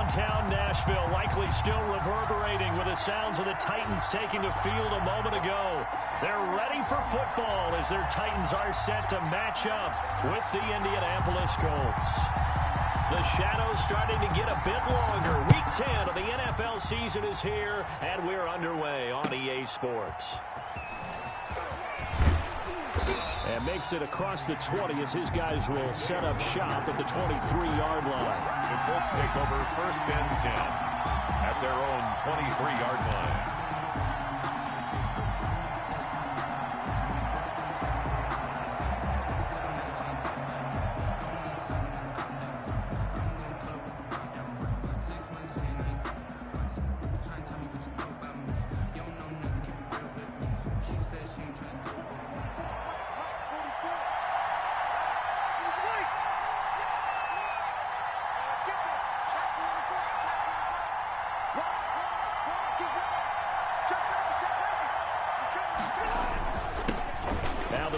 Downtown Nashville, likely still reverberating with the sounds of the Titans taking the field a moment ago. They're ready for football as their Titans are set to match up with the Indianapolis Colts. The shadows starting to get a bit longer. Week 10 of the NFL season is here, and we're underway on EA Sports. And makes it across the 20 as his guys will set up shop at the 23-yard line. The Colts take over 1st and 10 at their own 23-yard line.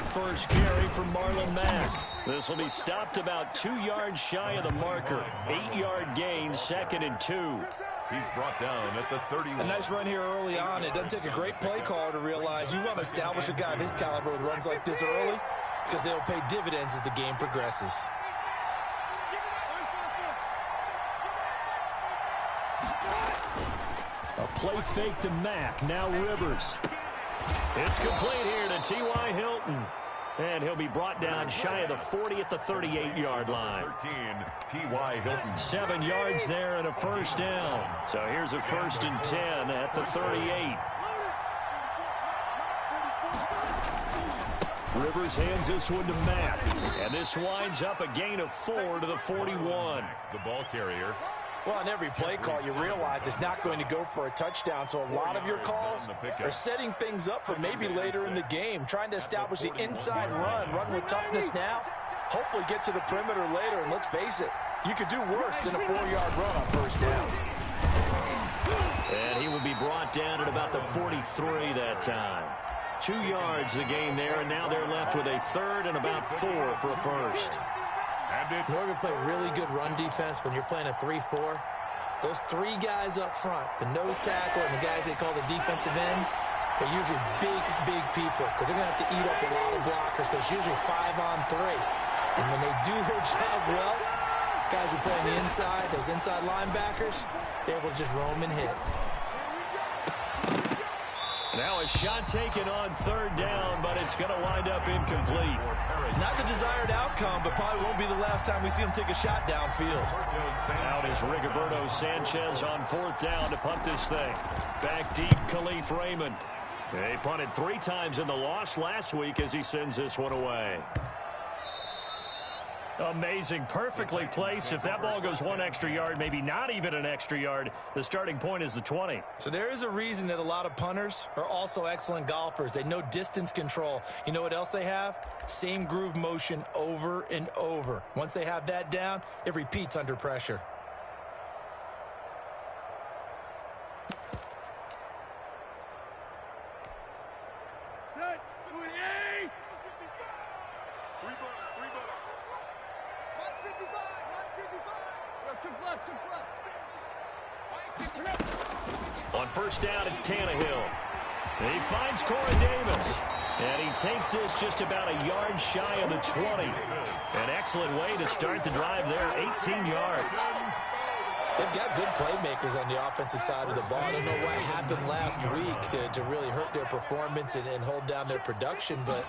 First carry from Marlon Mack. This will be stopped about 2 yards shy of the marker. 8-yard gain, 2nd and 2. He's brought down at the 31. A nice run here early on. It doesn't take a great play caller to realize you want to establish a guy of his caliber with runs like this early because they'll pay dividends as the game progresses. A play fake to Mack. Now Rivers. It's complete here to T.Y. Hilton. And he'll be brought down shy of the 40 at the 38-yard line. 13, T.Y. Hilton. 7 yards there and a first down. So here's a 1st and 10 at the 38. Rivers hands this one to Mack. And this winds up a gain of 4 to the 41. The ball carrier. Well, on every play call, you realize it's not going to go for a touchdown. So a lot of your calls are setting things up for maybe later in the game, trying to establish the inside run with toughness now, hopefully get to the perimeter later. And let's face it, you could do worse than a 4-yard run on first down. And he will be brought down at about the 43 that time. 2 yards the gain there, and now they're left with a 3rd and about 4 for a first. In order to play really good run defense when you're playing a 3-4, those 3 guys up front, the nose tackle and the guys they call the defensive ends, they're usually big people because they're going to have to eat up a lot of blockers because usually 5 on 3. And when they do their job well, guys who play on the inside, those inside linebackers, they're able to just roam and hit. Now a shot taken on 3rd down, but it's going to wind up incomplete. Not the desired outcome, but probably won't be the last time we see him take a shot downfield. Out is Rigoberto Sanchez on 4th down to punt this thing. Back deep, Khalif Raymond. They punted 3 times in the loss last week as he sends this one away. Amazing, perfectly placed. If that ball goes 1 extra yard, maybe not even an extra yard, the starting point is the 20. So there is a reason that a lot of punters are also excellent golfers. They know distance control. You know what else they have? Same groove motion over and over. Once they have that down, it repeats under pressure. On first down, it's Tannehill. He finds Corey Davis. And he takes this just about a yard shy of the 20. An excellent way to start the drive there, 18 yards. They've got good playmakers on the offensive side of the ball. I don't know what happened last week to really hurt their performance and hold down their production, but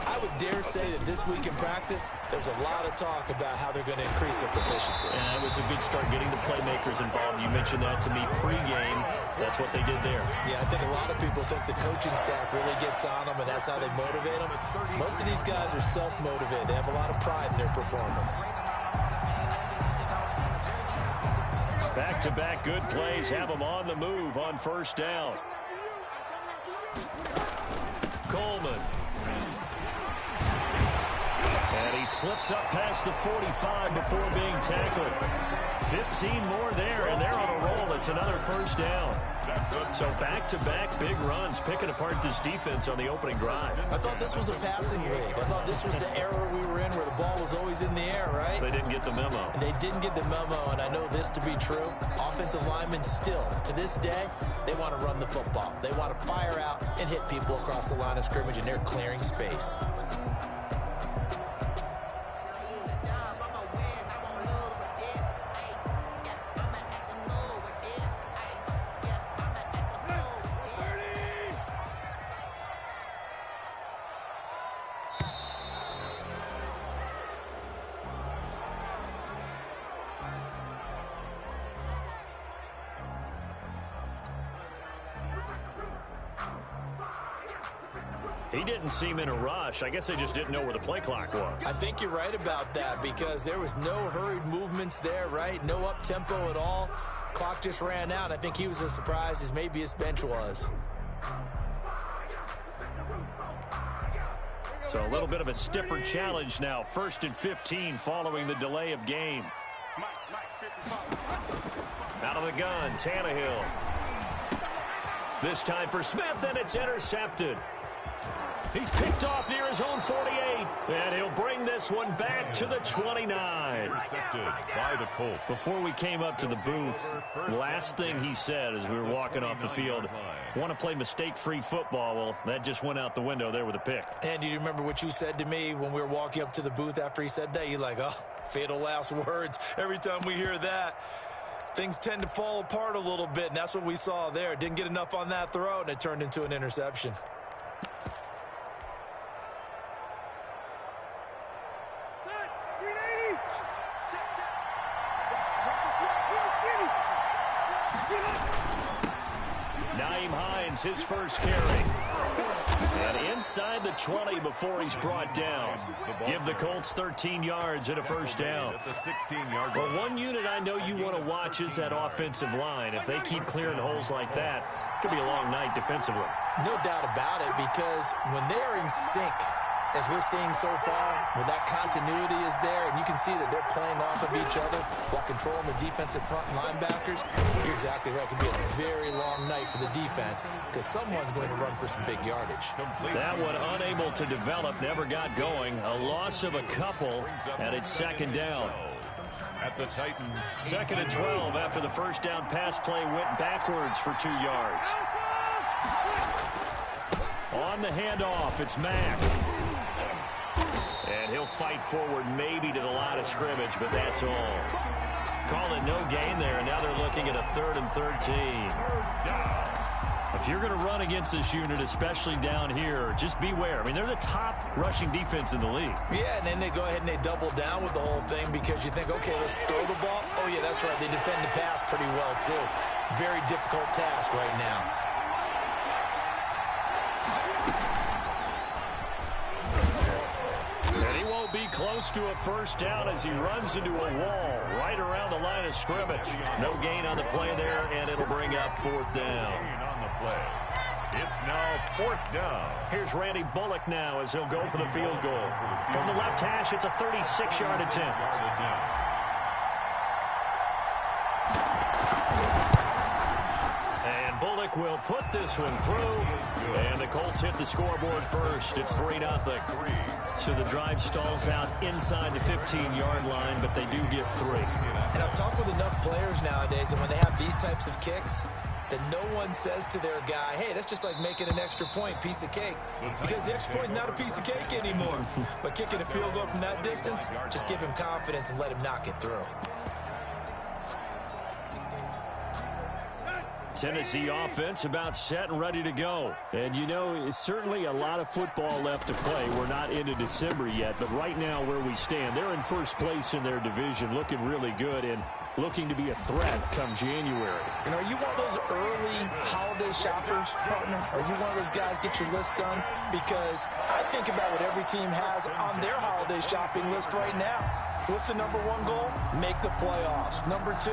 I would dare say that this week in practice, there's a lot of talk about how they're going to increase their proficiency. And it was a good start getting the playmakers involved. You mentioned that to me pregame. That's what they did there. Yeah, I think a lot of people think the coaching staff really gets on them, and that's how they motivate them. Most of these guys are self-motivated. They have a lot of pride in their performance. Back-to-back good plays have them on the move on first down. Coleman. And he slips up past the 45 before being tackled. 15 more there, and they're on a roll. It's another first down. So back-to-back big runs, picking apart this defense on the opening drive. I thought this was a passing league. I thought this was the era we were in where the ball was always in the air, right? They didn't get the memo. They didn't get the memo, and I know this to be true. Offensive linemen still, to this day, they want to run the football. They want to fire out and hit people across the line of scrimmage, and they're clearing space. He didn't seem in a rush. I guess they just didn't know where the play clock was. I think you're right about that because there was no hurried movements there, right? No up-tempo at all. Clock just ran out. I think he was as surprised as maybe his bench was. So a little bit of a stiffer challenge now. 1st and 15 following the delay of game. Out of the gun, Tannehill. This time for Smith, and it's intercepted. He's picked off near his own 48, and he'll bring this one back to the 29. Intercepted by the Colts. Before we came up to the booth, last thing he said as we were walking off the field, want to play mistake-free football. Well, that just went out the window there with a pick. And do you remember what you said to me when we were walking up to the booth after he said that? You're like, oh, fatal last words. Every time we hear that, things tend to fall apart a little bit, and that's what we saw there. Didn't get enough on that throw, and it turned into an interception. His first carry. And inside the 20 before he's brought down. Give the Colts 13 yards and a first down. At the 16-yard line. But one unit I know you want to watch is that offensive line. If they keep clearing holes like that, it could be a long night defensively. No doubt about it, because when they are in sync, as we're seeing so far, when that continuity is there, and you can see that they're playing off of each other while controlling the defensive front linebackers, you're exactly right. It could be a very long night for the defense because someone's going to run for some big yardage. That one unable to develop, never got going. A loss of a couple, and it's second down. At the Titans. 2nd and 12 after the first down pass play went backwards for 2 yards. On the handoff, it's Mack. And he'll fight forward maybe to the line of scrimmage, but that's all. Call it no gain there, and now they're looking at a 3rd and 13. If you're going to run against this unit, especially down here, just beware. I mean, they're the top rushing defense in the league. Yeah, and then they go ahead and they double down with the whole thing because you think, okay, let's throw the ball. Oh, yeah, that's right. They defend the pass pretty well, too. Very difficult task right now. Be close to a first down as he runs into a wall right around the line of scrimmage. No gain on the play there, and it'll bring up 4th down. On the play. It's now 4th down. Here's Randy Bullock now as he'll go for the field goal. From the left hash, it's a 36-yard attempt. And Bullock will put this one through, and the Colts hit the scoreboard first. It's 3-0. So the drive stalls out inside the 15-yard line, but they do get 3. And I've talked with enough players nowadays, and when they have these types of kicks, that no one says to their guy, hey, that's just like making an extra point, piece of cake. Because the extra point is not a piece of cake anymore. But kicking a field goal from that distance, just give him confidence and let him knock it through. Tennessee offense about set and ready to go. And, you know, it's certainly a lot of football left to play. We're not into December yet, but right now where we stand, they're in first place in their division, looking really good and looking to be a threat come January. You know, are you one of those early holiday shoppers, partner? Are you one of those guys get your list done? Because I think about what every team has on their holiday shopping list right now. What's the number 1 goal? Make the playoffs. Number 2,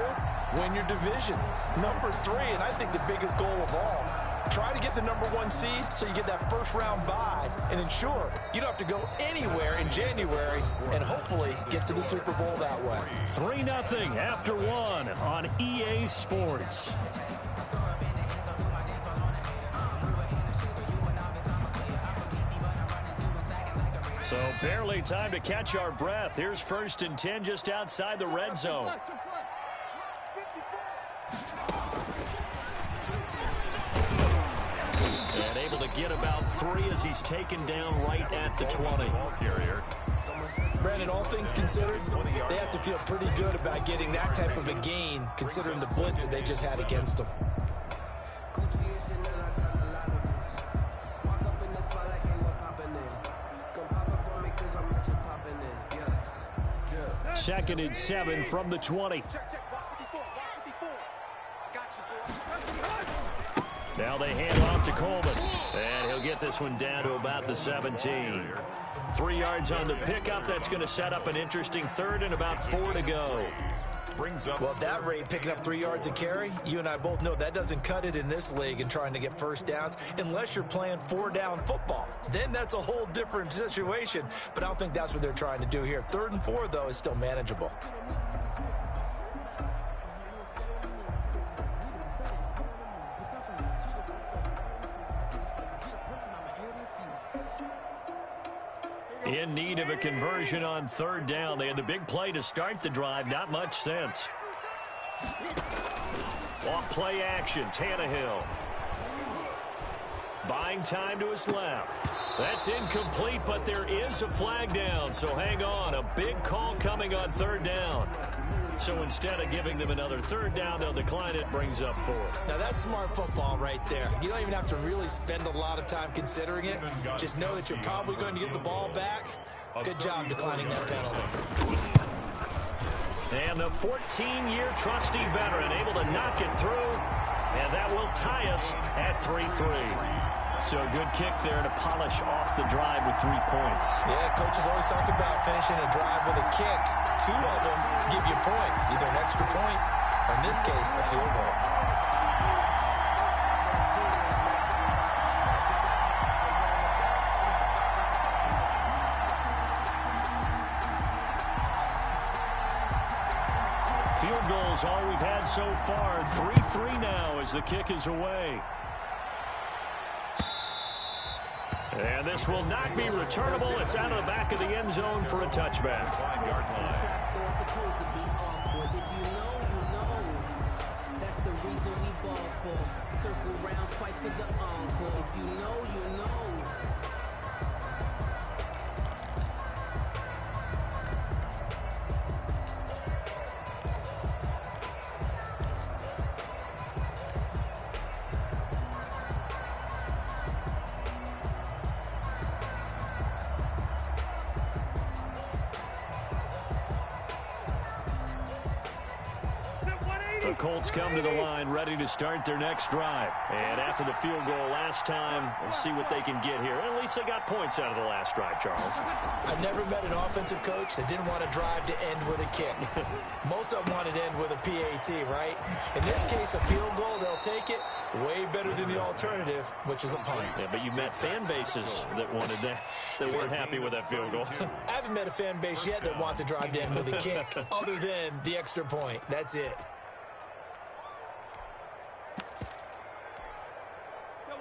win your division. Number 3, and I think the biggest goal of all, Try to get the #1 seed so you get that first-round bye and ensure you don't have to go anywhere in January and hopefully get to the Super Bowl that way. 3-0 after 1 on EA Sports. So barely time to catch our breath. Here's 1st and 10 just outside the red zone. And able to get about 3 as he's taken down right at the 20. Brandon, all things considered, they have to feel pretty good about getting that type of a gain considering the blitz that they just had against them. 2nd and 7 from the 20. Now they hand off to Coleman. And he'll get this one down to about the 17. 3 yards on the pickup. That's going to set up an interesting 3rd and about 4 to go. Well, at that rate, picking up 3 yards a carry, you and I both know that doesn't cut it in this league and trying to get first downs unless you're playing 4-down football. Then that's a whole different situation, but I don't think that's what they're trying to do here. 3rd and 4, though, is still manageable. In need of a conversion on 3rd down. They had the big play to start the drive. Not much sense. Off play action. Tannehill. Buying time to his left. That's incomplete, but there is a flag down. So hang on. A big call coming on 3rd down. So instead of giving them another 3rd down, they'll decline it. Brings up 4. Now, that's smart football right there. You don't even have to really spend a lot of time considering it. Just know that you're probably going to get the ball back. Good job declining that penalty. And the 14-year trusty veteran able to knock it through. And that will tie us at 3-3. So a good kick there to polish off the drive with 3 points. Yeah, coaches always talk about finishing a drive with a kick. 2 of them give you points, either an extra point or, in this case, a field goal. Field goals all we've had so far. 3-3 now as the kick is away. And this will not be returnable. It's out of the back of the end zone for a touchback. 5-yard line. That's the reason we ball for. Circle round twice for the encore. If you know, you know. The Colts come to the line ready to start their next drive. And after the field goal last time, we'll see what they can get here. At least they got points out of the last drive, Charles. I've never met an offensive coach that didn't want to drive to end with a kick. Most of them wanted to end with a PAT, right? In this case, a field goal, they'll take it. Way better than the alternative, which is a punt. Yeah, but you met fan bases that wanted that weren't happy with that field goal. I haven't met a fan base yet that wants to drive to end with a kick other than the extra point. That's it.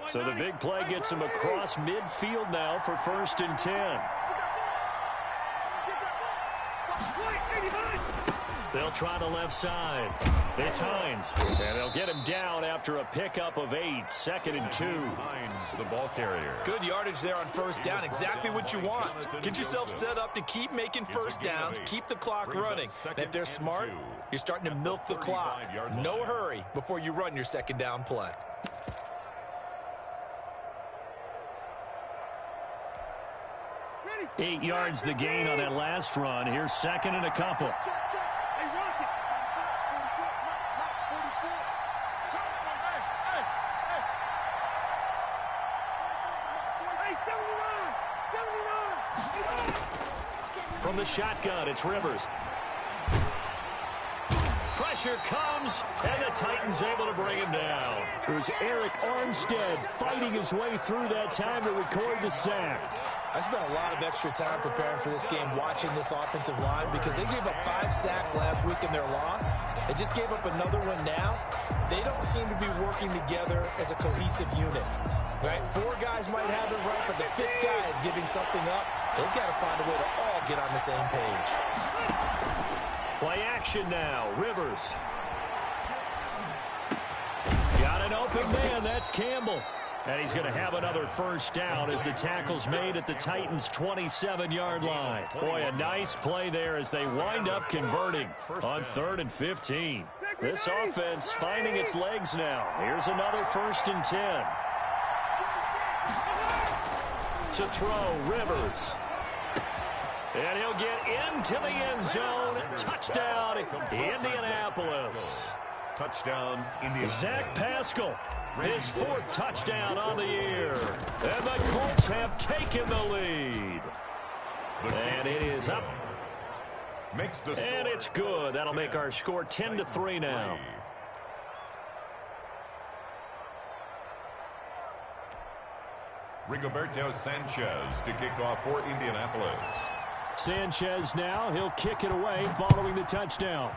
So the big play gets him across midfield now for 1st and 10. They'll try the left side. It's Hines. And they'll get him down after a pickup of 8. 2nd and 2. Hines, the ball carrier. Good yardage there on 1st down. Exactly what you want. Get yourself set up to keep making 1st downs. Keep the clock running. And if they're smart, you're starting to milk the clock. No hurry before you run your 2nd down play. Eight yards the gain on that last run. Here's 2nd and a couple. From the shotgun, it's Rivers. pressure comes, and the Titans able to bring him down. There's Eric Armstead fighting his way through that time to record the sack. I spent a lot of extra time preparing for this game watching this offensive line because they gave up 5 sacks last week in their loss. They just gave up another one now. They don't seem to be working together as a cohesive unit. Right? 4 guys might have it right, but the 5th guy is giving something up. They've got to find a way to all get on the same page. Play action now. Rivers. Got an open man. That's Campbell. And he's going to have another first down as the tackle's made at the Titans' 27-yard line. Boy, a nice play there as they wind up converting on 3rd and 15. This offense finding its legs now. Here's another 1st and 10. To throw, Rivers. And he'll get into the end zone. Touchdown, Indianapolis. Touchdown, Indianapolis. Zach Pascal, his 4th touchdown on the year. And the Colts have taken the lead. And it is up. And it's good. That'll make our score 10-3 now. Rigoberto Sanchez to kick off for Indianapolis. Sanchez now, he'll kick it away following the touchdown.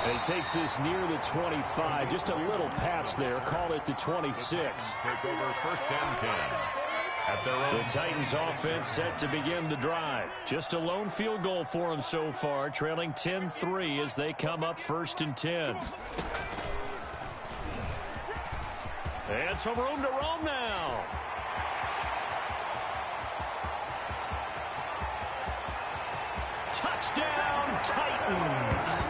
And he takes this near the 25, just a little pass there, call it the 26. Take over 1st and 10. At their own. The Titans offense set to begin the drive. Just a lone field goal for them so far, trailing 10-3 as they come up 1st and 10. And some room to roam now. Touchdown, Titans.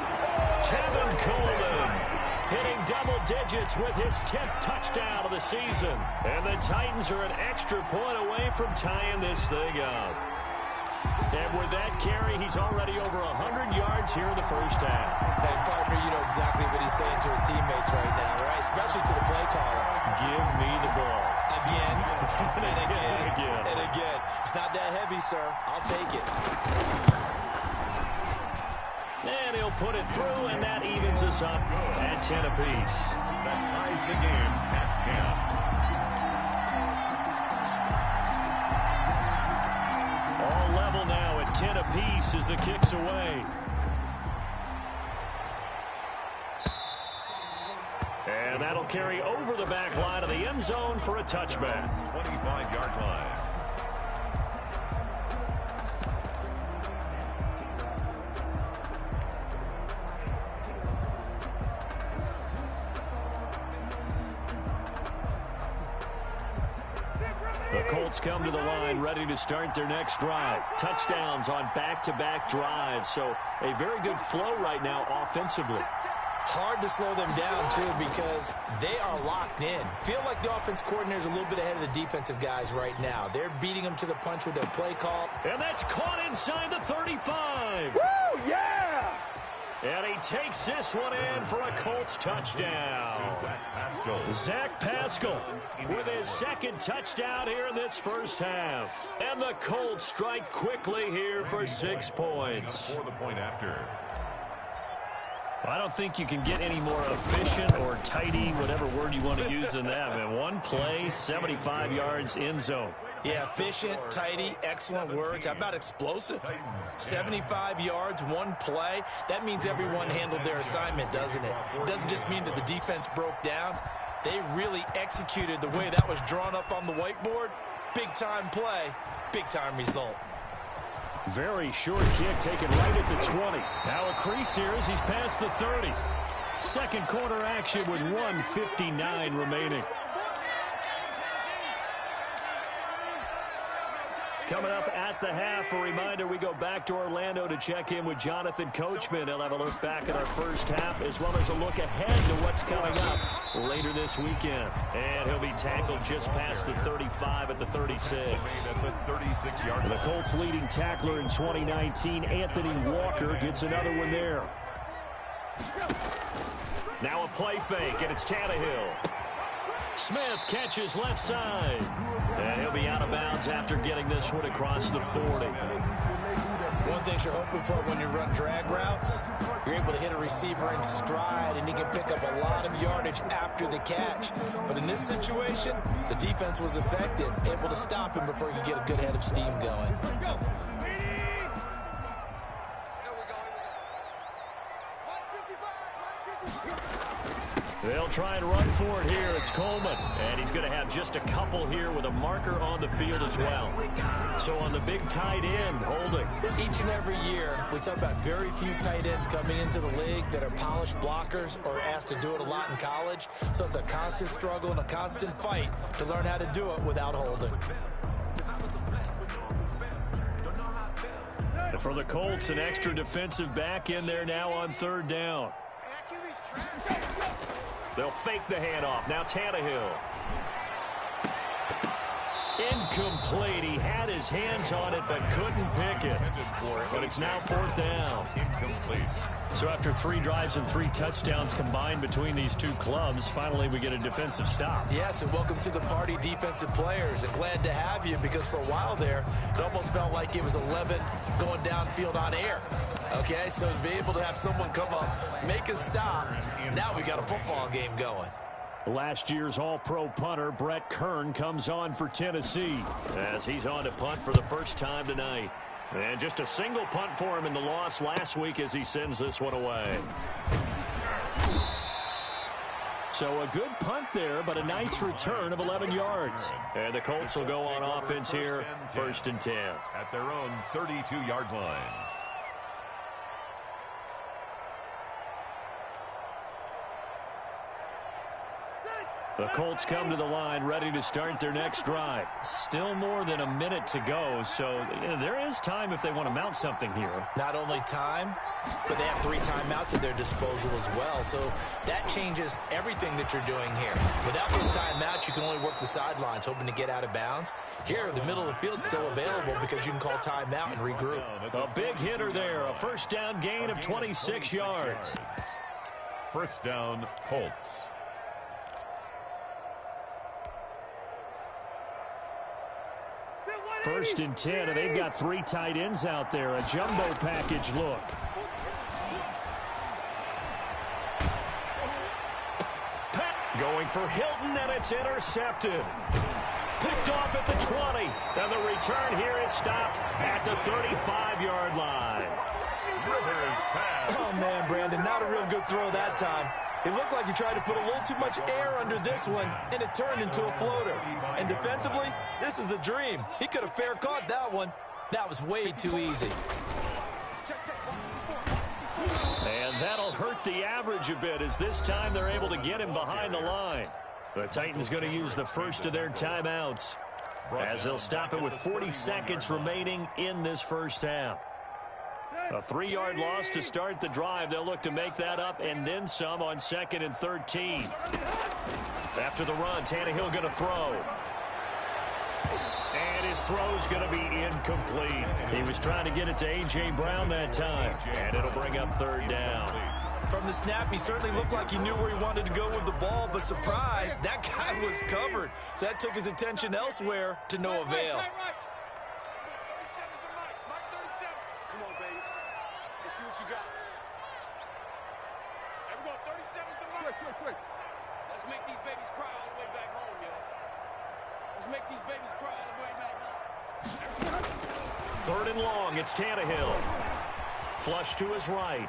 Tevin Coleman hitting double digits with his 10th touchdown of the season. And the Titans are an extra point away from tying this thing up. And with that carry, he's already over 100 yards here in the first half. Hey, partner, you know exactly what he's saying to his teammates right now, right? Especially to the play caller. Give me the ball. Again, and again, again. and again. It's not that heavy, sir. I'll take it. And he'll put it through, and that evens us up at 10 apiece. That ties the game at 10. All level now at 10 apiece as the kick's away. And that'll carry over the back line of the end zone for a touchback. 25-yard line. The Colts come to the line ready to start their next drive. Touchdowns on back-to-back drives, so a very good flow right now offensively. Hard to slow them down, too, because they are locked in. Feel like the offense coordinator's a little bit ahead of the defensive guys right now. They're beating them to the punch with their play call. And that's caught inside the 35. Woo, yeah! And he takes this one in for a Colts touchdown. Zach Pascal with his 2nd touchdown here in this first half. And the Colts strike quickly here for 6 points. For the point after. I don't think you can get any more efficient or tidy, whatever word you want to use in that. Man, one play, 75 yards, end zone. Yeah, efficient, tidy, excellent words. How about explosive? 75 yards, one play. That means everyone handled their assignment, doesn't it? It doesn't just mean that the defense broke down. They really executed the way that was drawn up on the whiteboard. Big-time play, big-time result. Very short kick taken right at the 20. Now a crease here as he's past the 30. Second quarter action with 1:59 remaining. Coming up at the half, a reminder, we go back to Orlando to check in with Jonathan Coachman. He'll have a look back at our first half as well as a look ahead to what's coming up later this weekend. And he'll be tackled just past the 35 at the 36. At the 36-yard line. The Colts leading tackler in 2019, Anthony Walker, gets another one there. Now a play fake, and it's Tannehill. Smith catches left side. And he'll be out of bounds after getting this one across the 40. One thing you're hoping for when you run drag routes, you're able to hit a receiver in stride, and he can pick up a lot of yardage after the catch. But in this situation, the defense was effective, able to stop him before you get a good head of steam going. They'll try and run for it here. It's Coleman, and he's going to have just a couple here with a marker on the field as well. So on the big tight end, holding. Each and every year, we talk about very few tight ends coming into the league that are polished blockers or asked to do it a lot in college. So it's a constant struggle and a constant fight to learn how to do it without holding. And for the Colts, an extra defensive back in there now on third down. They'll fake the handoff. Now Tannehill. Incomplete. He had his hands on it but couldn't pick it. But it's now fourth down. Incomplete. So after 3 drives and 3 touchdowns combined between these two clubs, finally we get a defensive stop. Yes, and welcome to the party, defensive players. And glad to have you, because for a while there, it almost felt like it was 11 going downfield on air. Okay, so to be able to have someone come up, make a stop, now we got a football game going. Last year's All-Pro punter Brett Kern comes on for Tennessee as he's on to punt for the first time tonight. And just a single punt for him in the loss last week as he sends this one away. So a good punt there, but a nice return of 11 yards. And the Colts will go on offense here, first and 10. At their own 32-yard line. The Colts come to the line ready to start their next drive. Still more than a minute to go, so there is time if they want to mount something here. Not only time, but they have 3 timeouts at their disposal as well, so that changes everything that you're doing here. Without those timeouts, you can only work the sidelines, hoping to get out of bounds. Here, the middle of the field is still available because you can call timeout and regroup. A big hitter there, a first down gain of 26 yards. First down, Colts. First and 10, and they've got 3 tight ends out there. A jumbo package look. Going for Hilton, and it's intercepted. Picked off at the 20. And the return here is stopped at the 35-yard line. Oh, man, Brandon, not a real good throw that time. It looked like he tried to put a little too much air under this one, and it turned into a floater. And defensively, this is a dream. He could have fair caught that one. That was way too easy. And that'll hurt the average a bit, as this time they're able to get him behind the line. The Titans going to use the first of their timeouts, as they'll stop it with 40 seconds remaining in this first half. A 3-yard loss to start the drive. They'll look to make that up and then some on 2nd and 13. After the run, Tannehill going to throw. And his throw's going to be incomplete. He was trying to get it to A.J. Brown that time. And it'll bring up third down. From the snap, he certainly looked like he knew where he wanted to go with the ball, but surprise, that guy was covered. So that took his attention elsewhere to no avail. Quick. Let's make these babies cry all the way back home, yo. Let's make these babies cry all the way back home. 3rd and long, it's Tannehill. Flush to his right.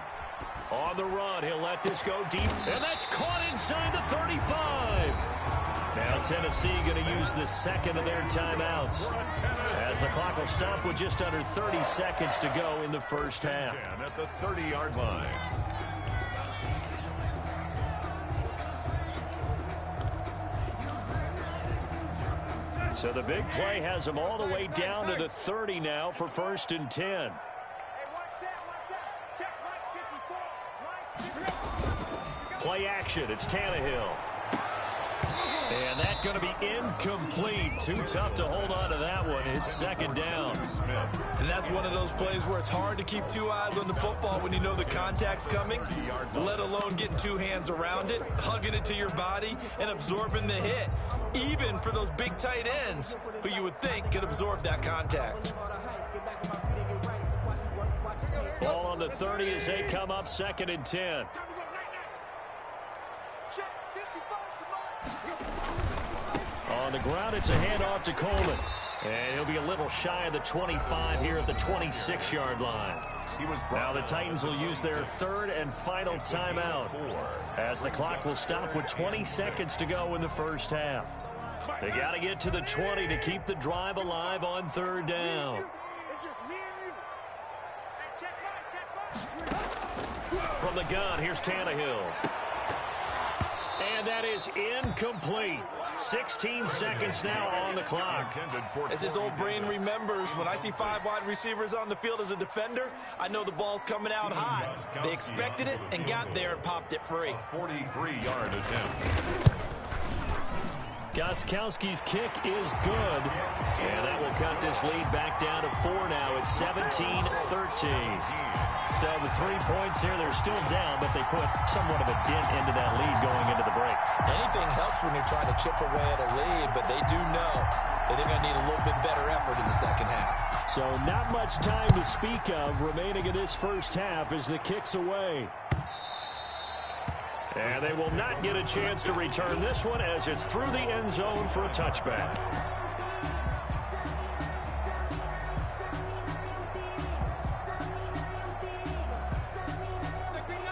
On the run, he'll let this go deep. And that's caught inside the 35. Now Tennessee going to use the second of their timeouts, as the clock will stop with just under 30 seconds to go in the first half. At the 30-yard line. So the big play has them all the way down to the 30 now for 1st and 10. Play action. It's Tannehill. And that's going to be incomplete. Too tough to hold on to that one. It's second down. And that's one of those plays where it's hard to keep two eyes on the football when you know the contact's coming, let alone getting two hands around it, hugging it to your body, and absorbing the hit, even for those big tight ends who you would think could absorb that contact. Ball on the 30 as they come up second and 10. On the ground, it's a handoff to Coleman. And he'll be a little shy of the 25 here at the 26-yard line. Now the Titans will use their third and final timeout as the clock will stop with 20 seconds to go in the first half. They got to get to the 20 to keep the drive alive on third down. From the gun, here's Tannehill. And that is incomplete. 16 seconds now on the clock. As his old brain remembers, when I see 5 wide receivers on the field as a defender, I know the ball's coming out high. They expected it and got there and popped it free. 43-yard attempt. Gostkowski's kick is good. And that will cut this lead back down to 4 now. It's 17-13. So the 3 points here, they're still down, but they put somewhat of a dent into that lead going into the break. Anything helps when you're trying to chip away at a lead, but they do know that they're going to need a little bit better effort in the second half. So not much time to speak of remaining in this first half as the kick's away. And they will not get a chance to return this one as it's through the end zone for a touchback.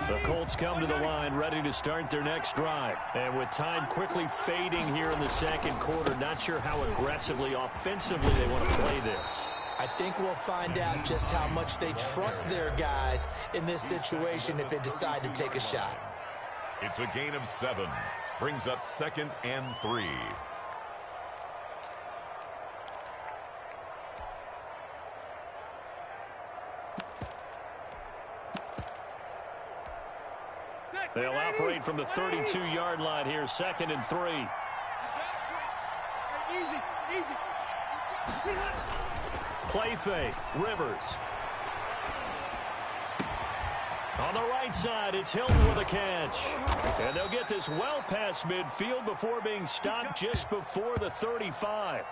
The Colts come to the line ready to start their next drive. And with time quickly fading here in the second quarter, not sure how aggressively, offensively they want to play this. I think we'll find out just how much they trust their guys in this situation if they decide to take a shot. It's a gain of 7. Brings up 2nd and 3. They'll operate from the 32-yard line here, 2nd and 3. Play fake, Rivers. On the right side, it's Hilton with a catch. And they'll get this well past midfield before being stopped just before the 35.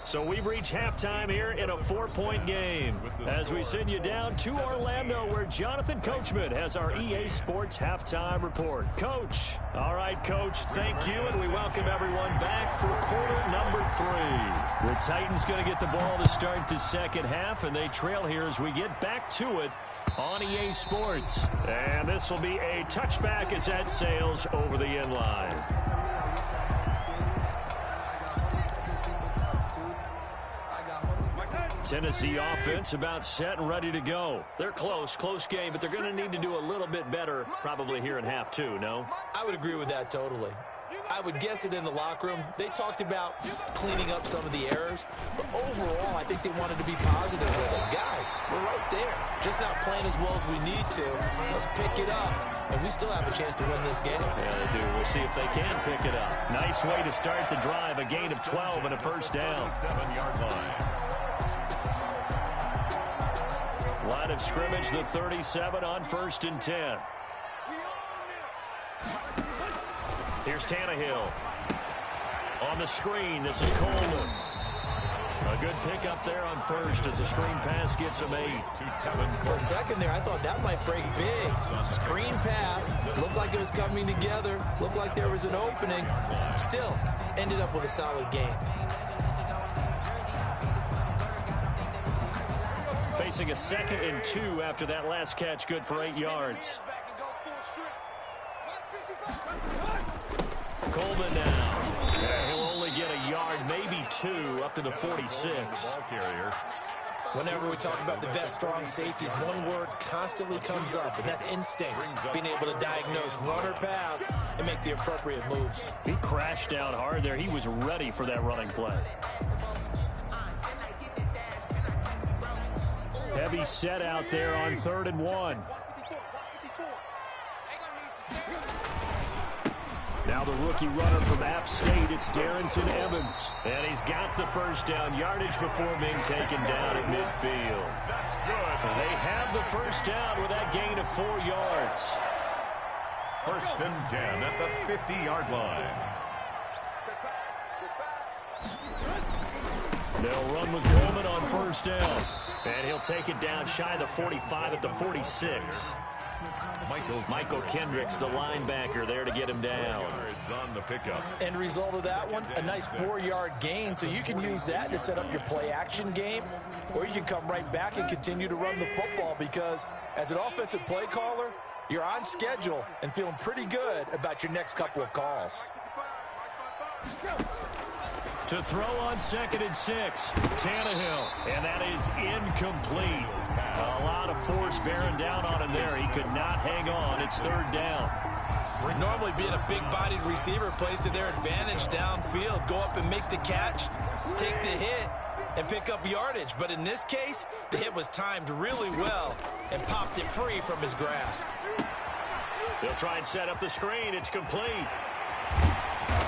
So we've reached halftime here in a 4-point game as we send you down to Orlando where Jonathan Coachman has our EA Sports halftime report. Coach. All right, Coach, thank you, and we welcome everyone back for quarter number 3. The Titans going to get the ball to start the second half, and they trail here as we get back to it on EA Sports. And this will be a touchback as that sails over the end line. Tennessee offense about set and ready to go. They're close game, but they're going to need to do a little bit better probably here in half 2, no? I would agree with that totally. I would guess it in the locker room. They talked about cleaning up some of the errors, but overall, I think they wanted to be positive with it. Guys, we're right there. Just not playing as well as we need to. Let's pick it up, and we still have a chance to win this game. Yeah, they do. We'll see if they can pick it up. Nice way to start the drive. A gain of 12 and a first down. 7-yard line. Line of scrimmage, the 37 on 1st and 10. Here's Tannehill. On the screen, this is Coleman. A good pickup there on 1st as the screen pass gets him 8. For a second there, I thought that might break big. Screen pass. Looked like it was coming together. Looked like there was an opening. Still, ended up with a solid game. Facing a 2nd and 2 after that last catch, good for 8 yards. Coleman now. And he'll only get a yard, maybe 2, up to the 46. Whenever we talk about the best strong safeties, one word constantly comes up, and that's instincts. Being able to diagnose run or pass and make the appropriate moves. He crashed down hard there. He was ready for that running play. Heavy set out there on 3rd and 1. Now the rookie runner from App State, it's Darrington Evans. And he's got the first down yardage before being taken down at midfield. That's good. They have the first down with that gain of 4 yards. 1st and 10 at the 50-yard line. They'll run with Coleman on 1st down. And he'll take it down shy of the 45 at the 46. Michael Kendricks, the linebacker, there to get him down. On the pickup. End result of that one, a nice 4-yard gain, so you can use that to set up your play-action game, or you can come right back and continue to run the football because as an offensive play caller, you're on schedule and feeling pretty good about your next couple of calls. To throw on 2nd and 6, Tannehill, and that is incomplete. A lot of force bearing down on him there. He could not hang on. It's 3rd down. Normally being a big-bodied receiver plays to their advantage downfield. Go up and make the catch, take the hit, and pick up yardage. But in this case, the hit was timed really well and popped it free from his grasp. They'll try and set up the screen. It's complete.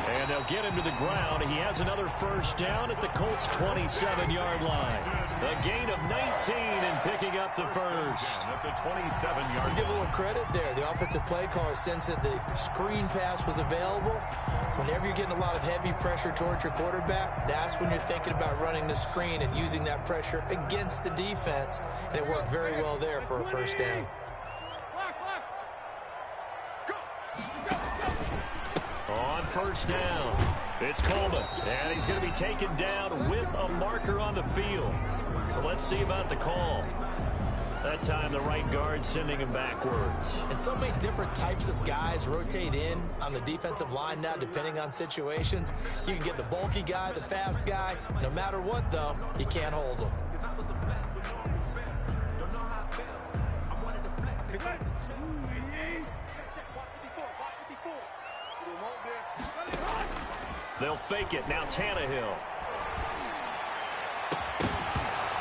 And they'll get him to the ground. He has another first down at the Colts' 27-yard line. A gain of 19 and picking up the first. At the 27-yard line. Let's give a little credit there. The offensive play caller sensed that the screen pass was available. Whenever you're getting a lot of heavy pressure towards your quarterback, that's when you're thinking about running the screen and using that pressure against the defense. And it worked very well there for a first down. On 1st down, it's Coleman, and he's going to be taken down with a marker on the field. So let's see about the call. That time the right guard sending him backwards. And so many different types of guys rotate in on the defensive line now depending on situations. You can get the bulky guy, the fast guy. No matter what, though, you can't hold them. They'll fake it. Now Tannehill.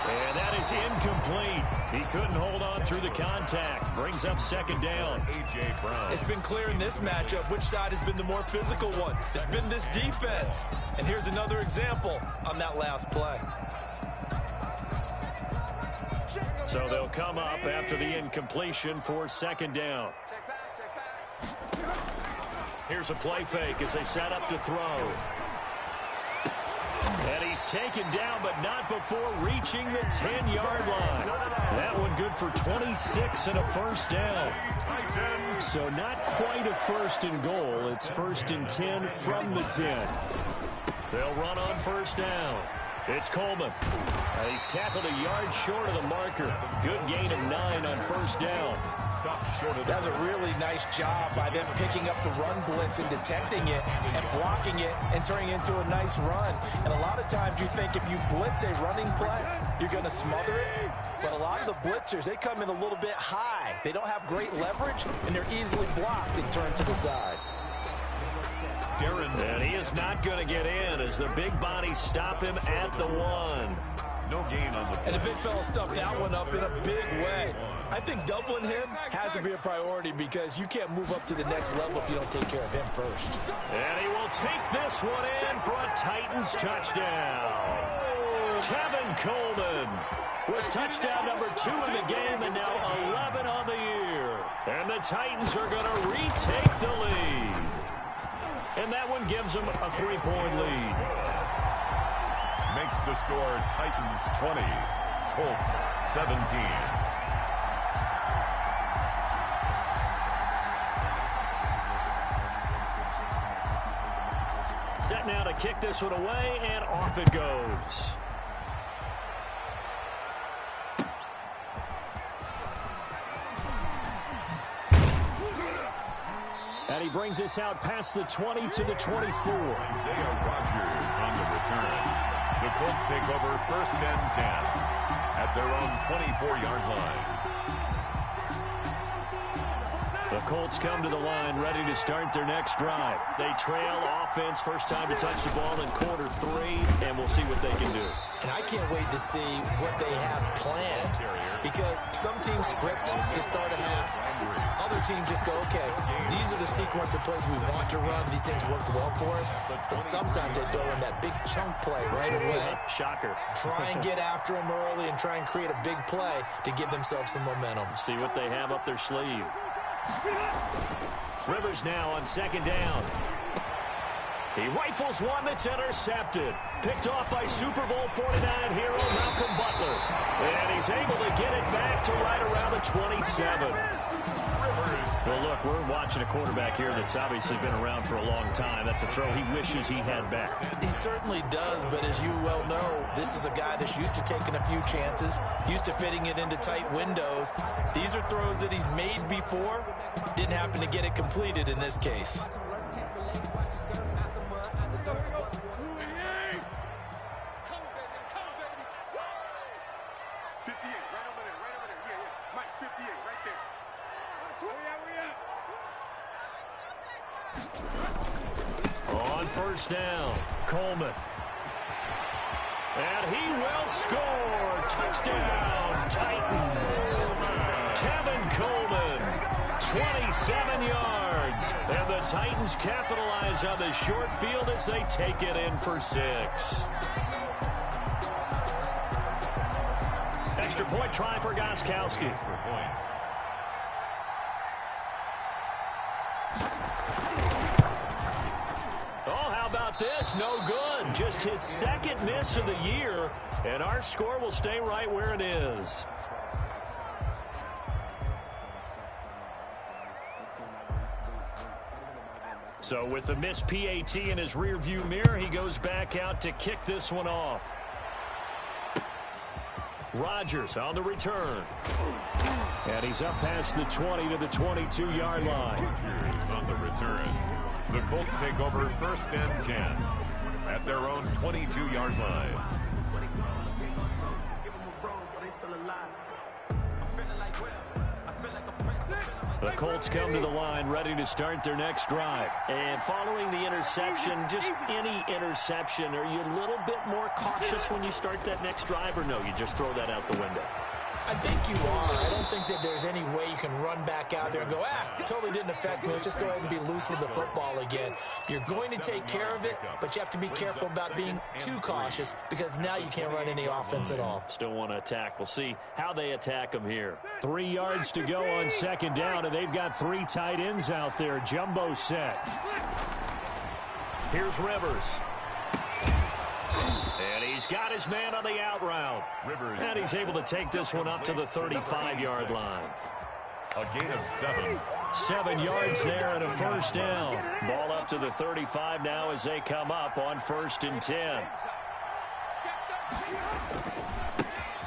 And that is incomplete. He couldn't hold on through the contact. Brings up 2nd down. A.J. Brown. It's been clear in this matchup which side has been the more physical one. It's been this defense. And here's another example on that last play. So they'll come up after the incompletion for 2nd down. Here's a play fake as they set up to throw. And he's taken down, but not before reaching the 10-yard line. That one good for 26 and a first down. So not quite a 1st and goal. It's 1st and 10 from the 10. They'll run on 1st down. It's Coleman. He's tackled a yard short of the marker. Good gain of 9 on 1st down. That's a really nice job by them picking up the run blitz and detecting it and blocking it and turning it into a nice run. And a lot of times you think if you blitz a running play, you're going to smother it. But a lot of the blitzers, they come in a little bit high. They don't have great leverage, and they're easily blocked and turned to the side. And he is not going to get in as the big bodies stop him at the 1. No gain on the play. And the big fella stuffed that one up in a big way. I think doubling him has to be a priority because you can't move up to the next level if you don't take care of him first. And he will take this one in for a Titans touchdown. Kevin Coleman with touchdown number 2 in the game and now 11 on the year. And the Titans are going to retake the lead. And that one gives them a 3-point lead. Makes the score Titans 20, Colts 17. Set now to kick this one away, and off it goes. And he brings us out past the 20 to the 24. Isaiah Rodgers on the return. The Colts take over 1st and 10 at their own 24-yard line. The Colts come to the line ready to start their next drive. They trail offense, first time to touch the ball in quarter 3, and we'll see what they can do. And I can't wait to see what they have planned, because some teams script to start a half. Other teams just go, okay, these are the sequence of plays we want to run. These things worked well for us. And sometimes they throw in that big chunk play right away. Shocker. Try and get after them early and try and create a big play to give themselves some momentum. See what they have up their sleeve. Rivers now on second down. He rifles one that's intercepted. Picked off by Super Bowl 49 hero Malcolm Butler. And he's able to get it back to right around the 27. Well, look, we're watching a quarterback here that's obviously been around for a long time. That's a throw he wishes he had back. He certainly does, but as you well know, this is a guy that's used to taking a few chances, used to fitting it into tight windows. These are throws that he's made before. Didn't happen to get it completed in this case. On first down, Coleman. And he will score. Touchdown, Titans. Tevin Coleman, 27 yards. And the Titans capitalize on the short field as they take it in for 6. Extra point try for Gostkowski. This no good. Just his second miss of the year, and our score will stay right where it is. So with the missed PAT in his rearview mirror, he goes back out to kick this one off. Rodgers on the return. And he's up past the 20 to the 22-yard line. Rodgers on the return. The Colts take over first and 10 at their own 22-yard line. The Colts come to the line ready to start their next drive. And following the interception, just any interception, are you a little bit more cautious when you start that next drive, or no, you just throw that out the window? I think you are. I don't think that there's any way you can run back out there and go, totally didn't affect me. Let's just go ahead and be loose with the football again. You're going to take care of it, but you have to be careful about being too cautious, because now you can't run any offense at all. Still want to attack. We'll see how they attack them here. 3 yards to go on second down, and they've got 3 tight ends out there. Jumbo set. Here's Rivers. And he's got his man on the out route. And he's able to take this one up to the 35-yard line. A gain of 7. 7 yards there and a first down. Ball up to the 35 now as they come up on 1st and 10.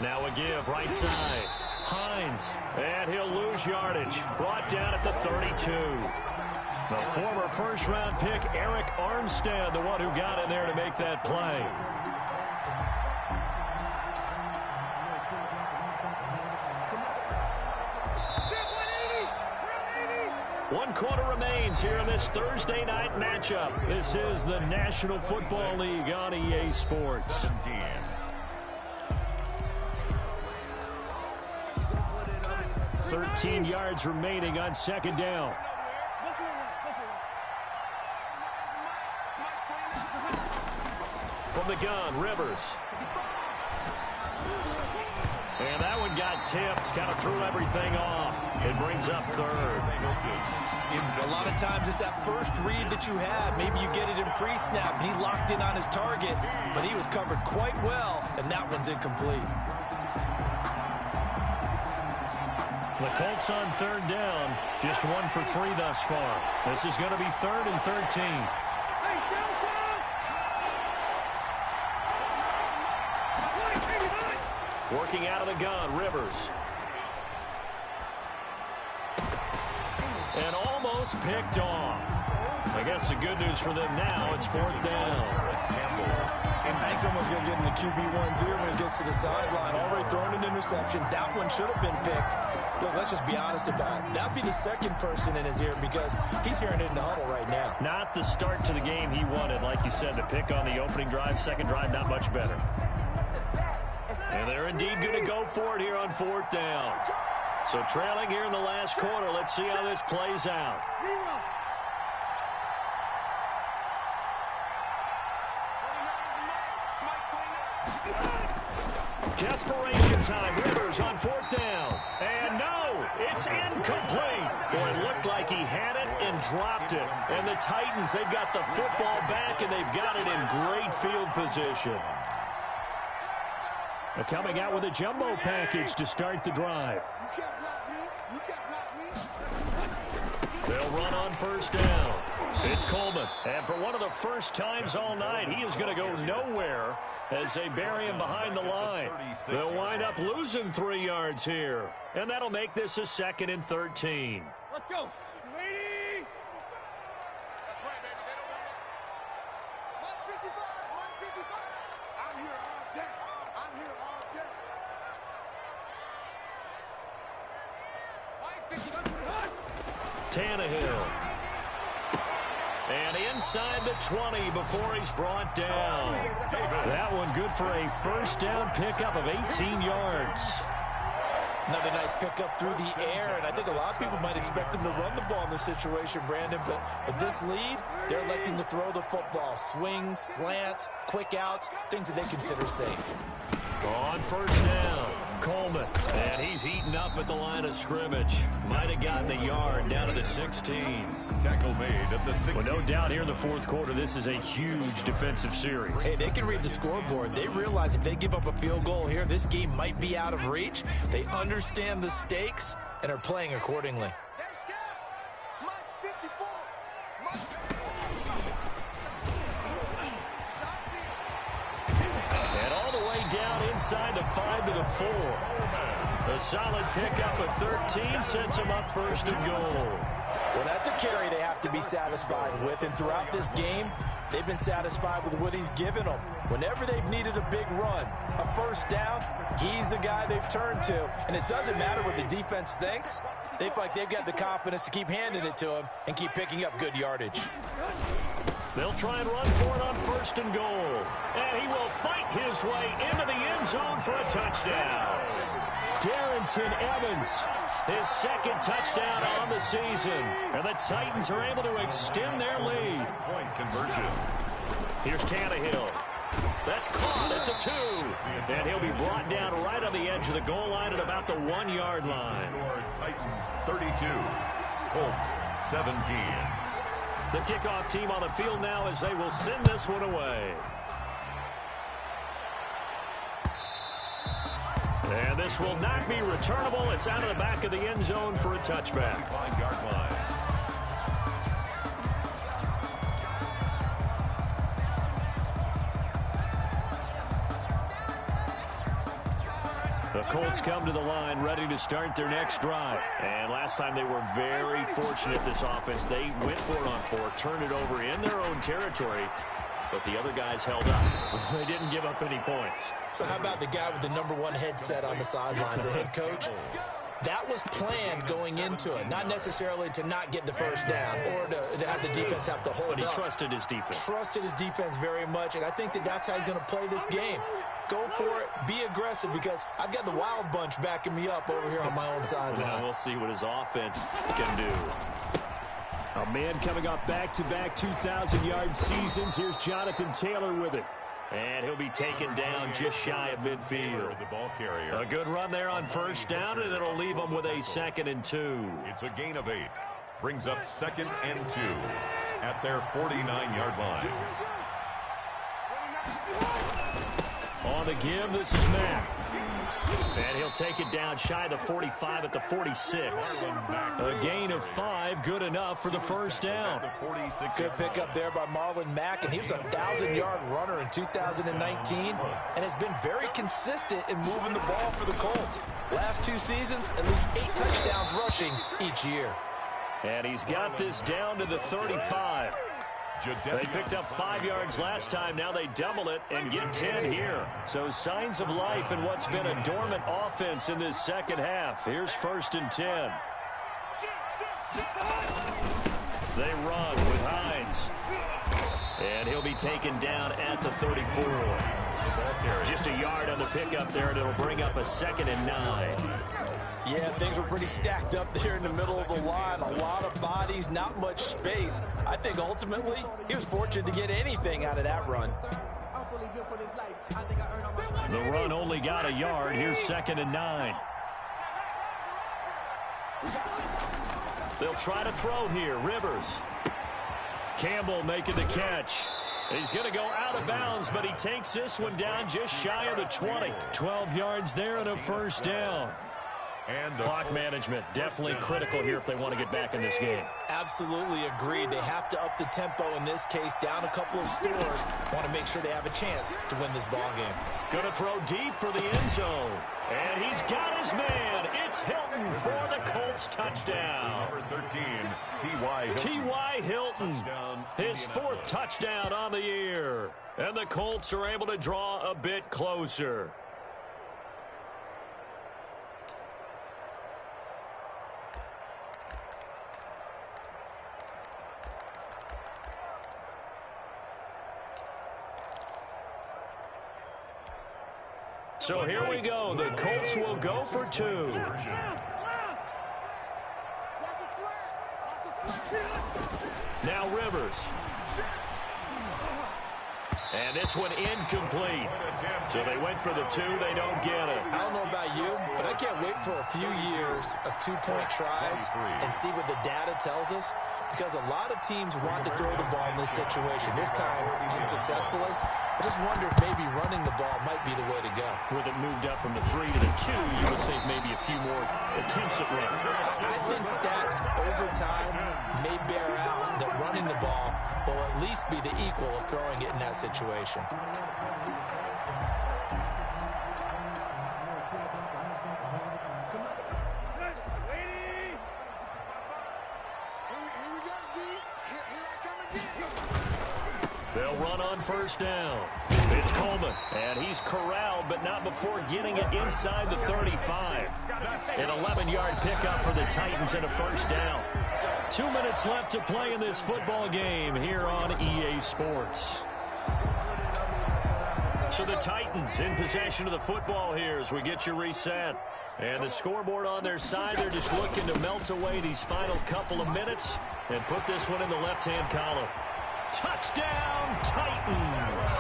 Now a give right side. Hines. And he'll lose yardage. Brought down at the 32. The former first-round pick, Eric Armstead, the one who got in there to make that play. One quarter remains here in this Thursday night matchup. This is the National Football League on EA Sports. 17. $13 yards remaining on second down. From the gun, Rivers. And that one got tipped, kind of threw everything off. It brings up 3rd. A lot of times it's that first read that you have. Maybe you get it in pre-snap, and he locked in on his target, but he was covered quite well, and that one's incomplete. The Colts on 3rd down, just 1 for 3 thus far. This is going to be 3rd and 13. Working out of the gun, Rivers. And almost picked off. I guess the good news for them now, it's 4th down. I think someone's going to get in the QB1's ear when he gets to the sideline. Already thrown an interception. That one should have been picked. Look, let's just be honest about it. That would be the second person in his ear because he's hearing it in the huddle right now. Not the start to the game he wanted. Like you said, the pick on the opening drive, second drive, not much better. And they're indeed going to go for it here on 4th down. So trailing here in the last quarter. Let's see how this plays out. Desperation time. Rivers on 4th down. And no, it's incomplete. Boy, it looked like he had it and dropped it. And the Titans, they've got the football back, and they've got it in great field position. They're coming out with a jumbo package to start the drive. They'll run on 1st down. It's Coleman. And for one of the first times all night, he is going to go nowhere as they bury him behind the line. They'll wind up losing 3 yards here. And that'll make this a 2nd and 13. Let's go. Lady. That's right, baby. They don't want it. 155. I'm here all day. I'm here all day. 155. Tannehill. And inside the 20 before he's brought down. That one good for a 1st down pickup of 18 yards. Another nice pickup through the air, and I think a lot of people might expect them to run the ball in this situation, Brandon, but with this lead, they're electing to throw the football. Swings, slants, quick outs, things that they consider safe. On 1st down, Coleman. And he's eaten up at the line of scrimmage. Might have gotten a yard down to the 16. Tackle made at the 16. Well, no doubt here in the 4th quarter, this is a huge defensive series. Hey, they can read the scoreboard. They realize if they give up a field goal here, this game might be out of reach. They understand the stakes and are playing accordingly. And all the way down inside the 5 to the 4. A solid pickup of 13 sets him up 1st and goal. Well, that's a carry they have to be satisfied with, and throughout this game, they've been satisfied with what he's given them. Whenever they've needed a big run, a 1st down, he's the guy they've turned to, and it doesn't matter what the defense thinks. They feel like they've got the confidence to keep handing it to him and keep picking up good yardage. They'll try and run for it on 1st and goal, and he will fight his way into the end zone for a touchdown. Darrington Evans, his 2nd touchdown on the season. And the Titans are able to extend their lead. Point conversion. Here's Tannehill. That's caught at the 2. And he'll be brought down right on the edge of the goal line at about the 1-yard line. Titans 32. Colts 17. The kickoff team on the field now as they will send this one away. And this will not be returnable. It's out of the back of the end zone for a touchback. 5-yard line. The Colts come to the line ready to start their next drive. And last time they were very fortunate, this offense. They went for it on 4, turned it over in their own territory. But the other guys held up. They didn't give up any points. So how about the guy with the #1 headset on the sidelines, the head coach? That was planned going into it, not necessarily to not get the 1st down or to have the defense have to hold up. But he trusted his defense. Trusted his defense very much, and I think that that's how he's going to play this game. Go for it, be aggressive, because I've got the wild bunch backing me up over here on my own sideline. Now we'll see what his offense can do. A man coming off back-to-back 2,000-yard seasons. Here's Jonathan Taylor with it. And he'll be taken down just shy of midfield. The ball carrier. A good run there on 1st down, and it'll leave him with a 2nd and 2. It's a gain of 8. Brings up 2nd and 2 at their 49-yard line. On the give, this is Mack. And he'll take it down shy of the 45 at the 46. A gain of 5, good enough for the 1st down. Good pickup there by Marlon Mack, and he was a 1,000-yard runner in 2019 and has been very consistent in moving the ball for the Colts. Last 2 seasons, at least 8 touchdowns rushing each year. And he's got this down to the 35. They picked up 5 yards last time. Now they double it and get 10 here. So signs of life in what's been a dormant offense in this second half. Here's 1st and 10. They run with Hines. And he'll be taken down at the 34. Just a yard on the pickup there, and it'll bring up a 2nd and 9. Yeah, things were pretty stacked up there in the middle of the line. A lot of bodies, not much space. I think ultimately he was fortunate to get anything out of that run. The run only got a yard. Here's 2nd and 9. They'll try to throw here. Rivers. Campbell making the catch. He's going to go out of bounds, but he takes this one down just shy of the 20. 12 yards there and a 1st down. And clock management definitely critical here if they want to get back in this game. Absolutely agreed. They have to up the tempo in this case, down a couple of scores. Want to make sure they have a chance to win this ball game. Going to throw deep for the end zone. And he's got his man. It's Hilton for the Colts touchdown. Number 13, T.Y. T.Y. Hilton, his 4th touchdown on the year. And the Colts are able to draw a bit closer. So here we go. The Colts will go for 2. Now Rivers. And this one incomplete. So they went for the 2. They don't get it. I don't know about you, but I can't wait for a few years of 2-point tries and see what the data tells us, because a lot of teams want to throw the ball in this situation. This time, unsuccessfully. I just wonder if maybe running the ball might be the way to go. With it moved up from the 3 to the 2, you would think maybe a few more attempts at running. I think stats over time may bear out that running the ball will at least be the equal of throwing it in that situation. They'll run on 1st down. It's Coleman, and he's corralled, but not before getting it inside the 35. An 11-yard pickup for the Titans and a 1st down. 2 minutes left to play in this football game here on EA Sports. So the Titans in possession of the football here as we get you reset. And the scoreboard on their side, they're just looking to melt away these final couple of minutes and put this one in the left-hand column. Touchdown, Titans.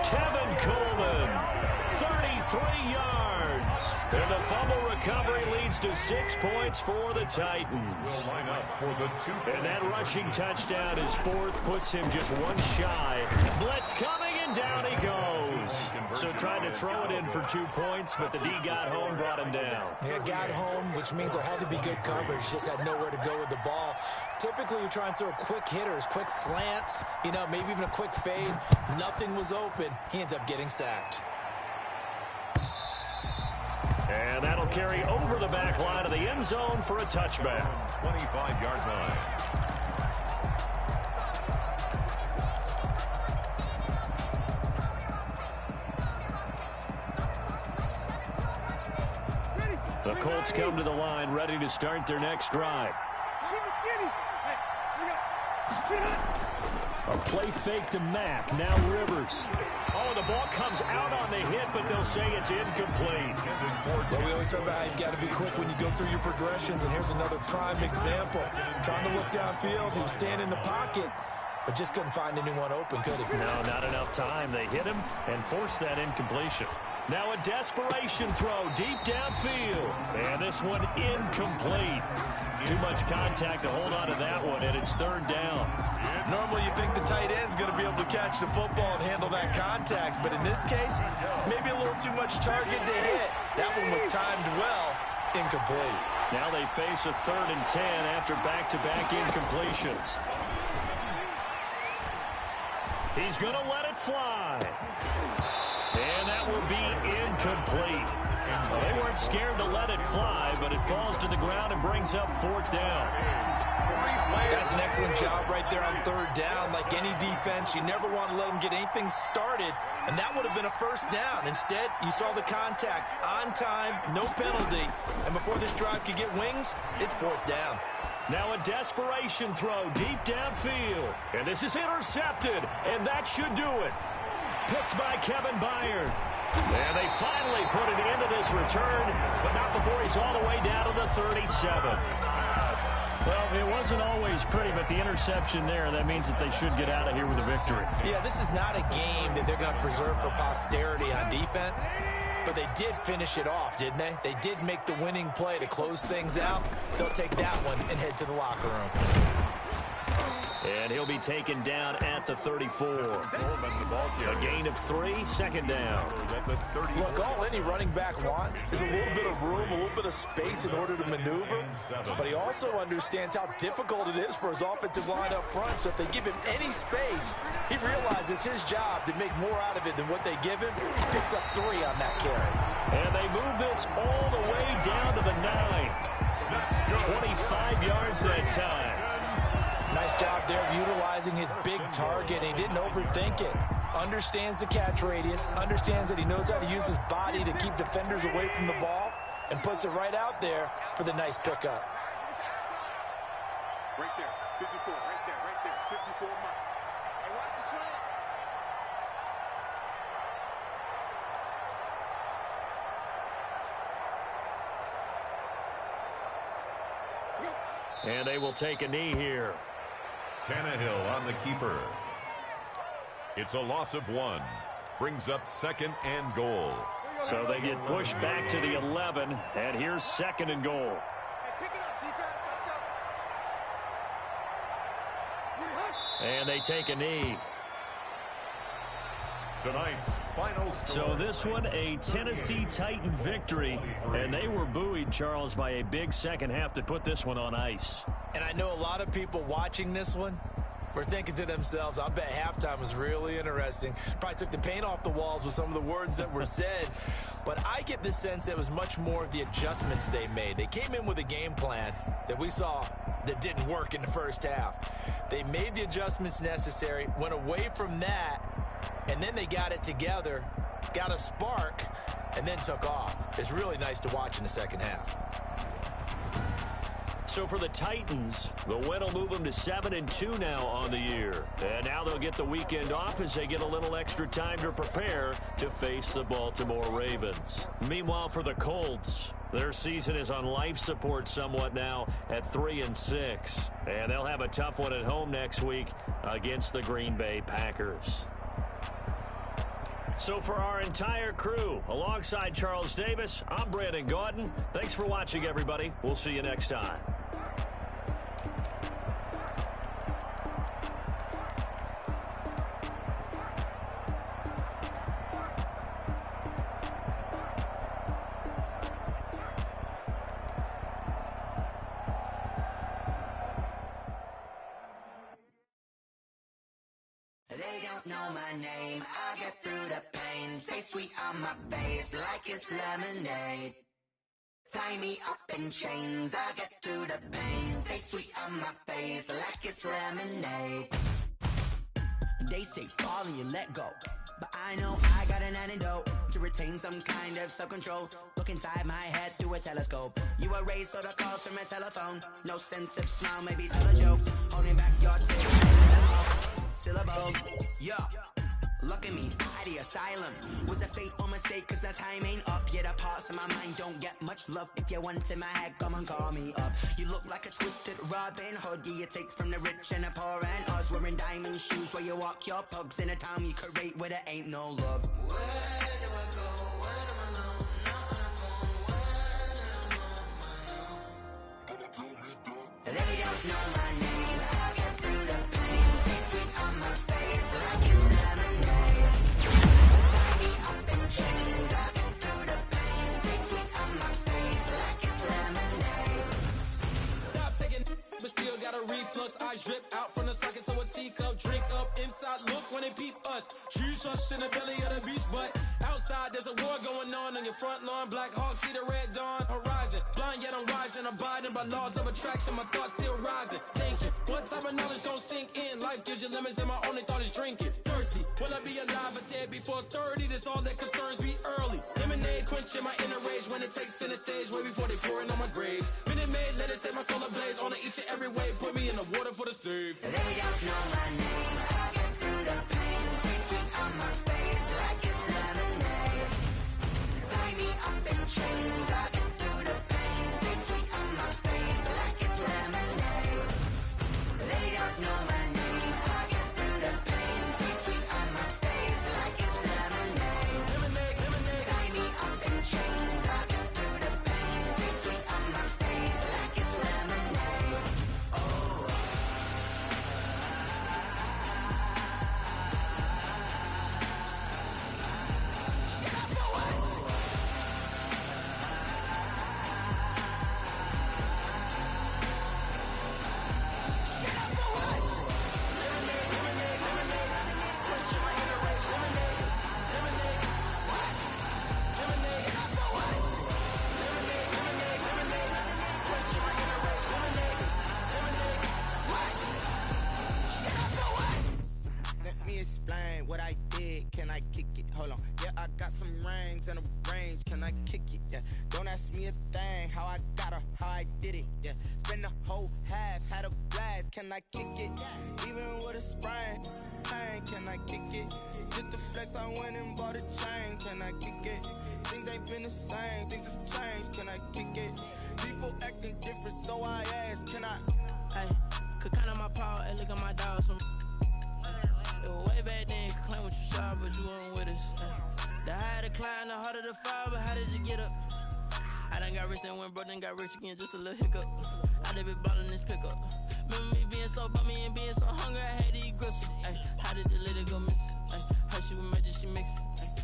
Tevin Coleman, 33 yards. And the fumble recovery leads to 6 points for the Titans. And that rushing touchdown, his 4th, puts him just 1 shy. Blitz coming, and down he goes. So trying to throw it in for 2 points, but the D got home, brought him down. Yeah, got home, which means there had to be good coverage. Just had nowhere to go with the ball. Typically, you try and throw quick hitters, quick slants, maybe even a quick fade. Nothing was open. He ends up getting sacked. And that'll carry over the back line of the end zone for a touchback. 25-yard line. The Colts come to the line, ready to start their next drive. A play fake to Mack. Now Rivers. Oh, the ball comes out on the hit, but they'll say it's incomplete. Well, we always talk about how you've got to be quick when you go through your progressions, and here's another prime example. Trying to look downfield, he was standing in the pocket, but just couldn't find anyone open, could he? No, not enough time. They hit him and forced that incompletion. Now a desperation throw deep downfield. And this one incomplete. Too much contact to hold on to that one, and it's 3rd down. Normally you think the tight end's going to be able to catch the football and handle that contact, but in this case, maybe a little too much target to hit. That one was timed well, incomplete. Now they face a 3rd and 10 after back-to-back incompletions. He's going to let it fly. And that will be incomplete. They weren't scared to let it fly, but it falls to the ground and brings up 4th down. That's an excellent job right there on 3rd down. Like any defense, you never want to let them get anything started, and that would have been a 1st down. Instead, you saw the contact on time, no penalty, and before this drive could get wings, it's 4th down. Now a desperation throw deep downfield, and this is intercepted, and that should do it. Picked by Kevin Byard. And they finally put it into this return, but not before he's all the way down to the 37. Well, it wasn't always pretty, but the interception there, that means that they should get out of here with a victory. Yeah, this is not a game that they're going to preserve for posterity on defense, but they did finish it off, didn't they? They did make the winning play to close things out. They'll take that one and head to the locker room. And he'll be taken down at the 34. A gain of 3, 2nd down. Look, all any running back wants is a little bit of room, a little bit of space in order to maneuver. But he also understands how difficult it is for his offensive line up front. So if they give him any space, he realizes it's his job to make more out of it than what they give him. Picks up 3 on that carry. And they move this all the way down to the 9. 25 yards that time. Nice job there of utilizing his big target. He didn't overthink it. Understands the catch radius. Understands that he knows how to use his body to keep defenders away from the ball. And puts it right out there for the nice pickup. Right there. 54. Right there. 54 mark. Hey, watch the slant. And they will take a knee here. Tannehill on the keeper. It's a loss of 1. Brings up 2nd and goal. So they get pushed back to the 11, and here's 2nd and goal. Hey, pick it up, defense. Let's go. And they take a knee. Tonight's final score. So this one, a Tennessee Titan victory, and they were buoyed, Charles, by a big second half to put this one on ice. And I know a lot of people watching this one were thinking to themselves, I bet halftime was really interesting. Probably took the paint off the walls with some of the words that were said. But I get the sense that it was much more of the adjustments they made. They came in with a game plan that we saw that didn't work in the first half. They made the adjustments necessary, went away from that, and then they got it together, got a spark, and then took off. It's really nice to watch in the second half. So for the Titans, the win will move them to 7-2 now on the year. And now they'll get the weekend off as they get a little extra time to prepare to face the Baltimore Ravens. Meanwhile, for the Colts, their season is on life support somewhat now at 3-6. And they'll have a tough one at home next week against the Green Bay Packers. So for our entire crew, alongside Charles Davis, I'm Brandon Gaudin. Thanks for watching, everybody. We'll see you next time. They don't know my name, I get through the pain. Taste sweet on my face like it's lemonade. Tie me up in chains, I get through the pain. Taste sweet on my face like it's lemonade. They say fall and you let go, but I know I got an antidote to retain some kind of self-control. Look inside my head through a telescope. You erase all the calls from a telephone. No sense of smile, maybe tell a joke. Holding back your tears. Syllable, yeah. Look at me, at the asylum. Was a fate or mistake, cause the time ain't up. Yeah, the parts of my mind don't get much love. If you want in my head, come and call me up. You look like a twisted Robin Hood. Yeah, you take from the rich and the poor and us. Wearing diamond shoes where you walk your pugs in a town you create where there ain't no love. Where do I go? When I'm alone? Not on the phone. When I'm on my own. They don't know my name. I get through the pain. Taste sweet on my face like it's lemonade. Tie me up in chains. I get through the pain. Taste sweet on my face like it's lemonade. Stop taking, but still got a reflux. I drip out from the socket to a teacup. Drink up inside. look when they peep us. Choose us in the belly of the beast, but outside there's a war going on your front lawn. Black Hawk, see the red dawn horizon. Blind yet I'm rising, abiding by laws of attraction. My thoughts still rising. Thinking, what type of knowledge gon' sink in? Life gives you lemons, and my only thought is drinking. Thirsty, will I be alive or dead before 30? That's all that concerns me early. Lemonade quenching my inner rage when it takes center stage, way before they pour it on my grave. Minute Maid, let it set my soul ablaze. On each and every way, put me in the water for the save. They don't know my name. I get through the pain. Taste sweet on my face like it's lemonade. Tie me up in chains. I get through the pain. Taste sweet on my face like it's lemonade. They don't know my name. I get through the pain. Taste sweet on my face like it's lemonade. Tie me up in chains. I get through the pain. Taste sweet on my face like it's lemonade. Let me explain what I did. Can I kick it? Hold on. Yeah, I got some rings and a range. Can I kick it? Yeah. Don't ask me a thing. How I got her, how I did it. Yeah. Spend the whole half, had a blast. Can I kick it? Even with a sprain. Pain, can I kick it? Just to flex, I went and bought a chain. Can I kick it? Things ain't been the same. Things have changed. Can I kick it? People acting different, so I ask. Can I? Hey, could count on my paw and look at my dogs from. It was way back then, could claim what you saw, but you weren't with us. The higher the climb, the harder the fall, but how did you get up? I done got rich and went broke, then got rich again, just a little hiccup. I done been ballin' this pickup. Remember me being so bummy and being so hungry, I had to eat gristle. Ay, how did the lady go miss? Ay, how she was magic, she mixed.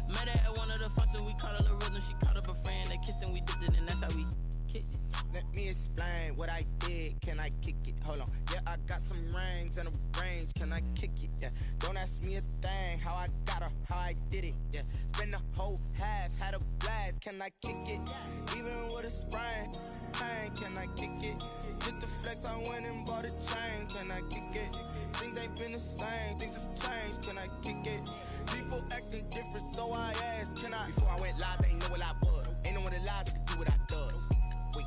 Met her at one of the functions, we caught a little rhythm, she caught up a friend, they kissed and we dipped it, and that's how we kicked it. Let me explain what I did. Can I kick it? Hold on. Yeah, I got some rings and a range. Can I kick it? Yeah. Don't ask me a thing. How I got her, how I did it. Yeah. Spend the whole half, had a blast. Can I kick it? Even with a sprain. Pain, can I kick it? Just to flex, I went and bought a chain. Can I kick it? Things ain't been the same. Things have changed. Can I kick it? People acting different, so I asked. Can I? Before I went live, they ain't know what I was. Ain't no one alive that could do what I does. Wait.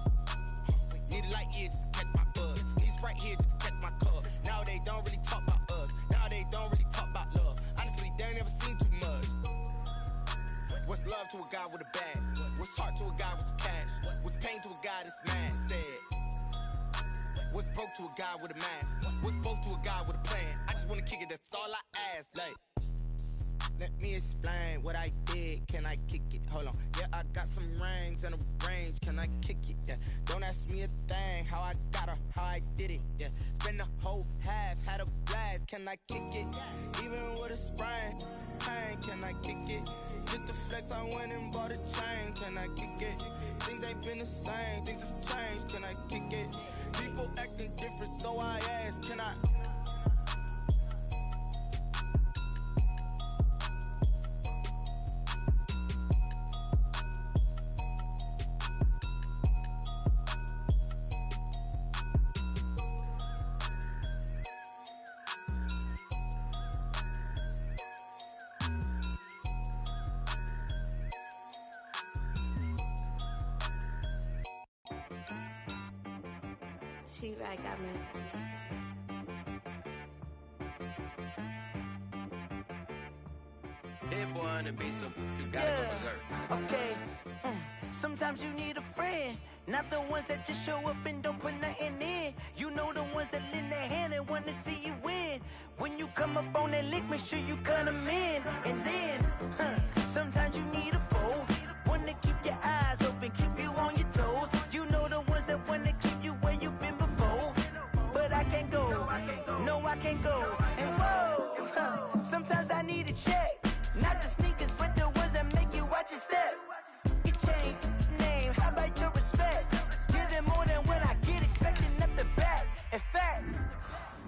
Need a light here just to catch my buzz. Need Sprite here just to catch my cup. Now they don't really talk about us. Now they don't really talk about love. Honestly, they ain't never seen too much. What's love to a guy with a bag? What's heart to a guy with some cash? What's pain to a guy that's mad? Said. What's broke to a guy with a mask? What's broke to a guy with a plan? I just wanna kick it, that's all I ask. Like, let me explain what I did. Can I kick it? Hold on. Yeah, I got some rings and a range. Can I kick it? Yeah. Don't ask me a thing. How I got her, how I did it. Yeah. Spend the whole half, had a blast. Can I kick it? Even with a sprain. Pain, can I kick it? Just to flex, I went and bought a chain. Can I kick it? Things ain't been the same. Things have changed. Can I kick it? People acting different, so I ask. Can I? She-Rag got me. Hit boy on the beat, so you gotta go berserk. Okay. Sometimes you need a friend, not the ones that just show up and don't put nothing in. You know the ones that lend their hand and want to see you win. When you come up on that lick, make sure you cut them in. And then, sometimes you need a foe, one to keep your eyes open, keep you on your toes. You know the ones that want to keep you where you've been before. But I can't go, no I can't go. And whoa, sometimes I need a check. Not the sneakers, but the ones that make you watch your step. You change name, how about your respect? Give them more than what I get, expecting up the back. In fact,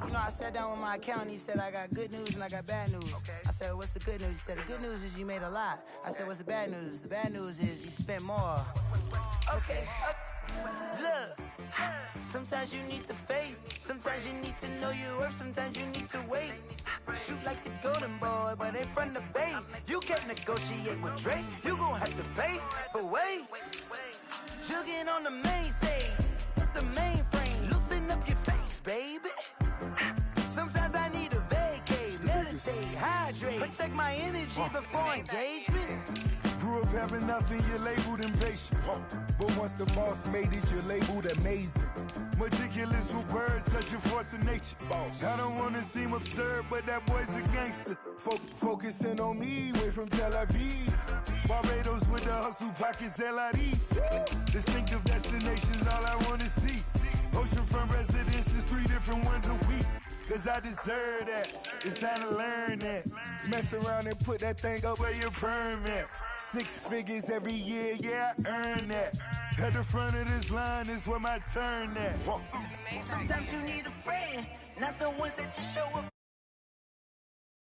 you know I said sat down with my accountant. He said, I got good news and I got bad news. Okay. I said, what's the good news? He said, the good news is you made a lot. I said, what's the bad news? The bad news is you spent more. Okay. Look, sometimes you need the faith. Sometimes you need to know your worth. Sometimes you need to wait. Shoot like the golden boy, but in front of the bay. You can't negotiate with Drake. You gon' have to pay. But wait, jugging on the main stage, the mainframe. Loosen up your face, baby. Sometimes I need a vacate, meditate, hydrate, protect my energy before engagement. Grew up having nothing, you're labeled impatient. But once the boss made it, you're labeled amazing. Meticulous with words, such a force of nature. I don't wanna seem absurd, but that boy's a gangster. Focusing on me, way from Tel Aviv. Barbados with the hustle pockets, LIDs. Distinctive destinations, all I wanna see. Oceanfront residences, 3 different ones a week. Cause I deserve that, it's time to learn that. Mess around and put that thing up where your permit. 6 figures every year, yeah, I earn that. At the front of this line is where my turn at. Sometimes you need a friend, not the ones that just show up.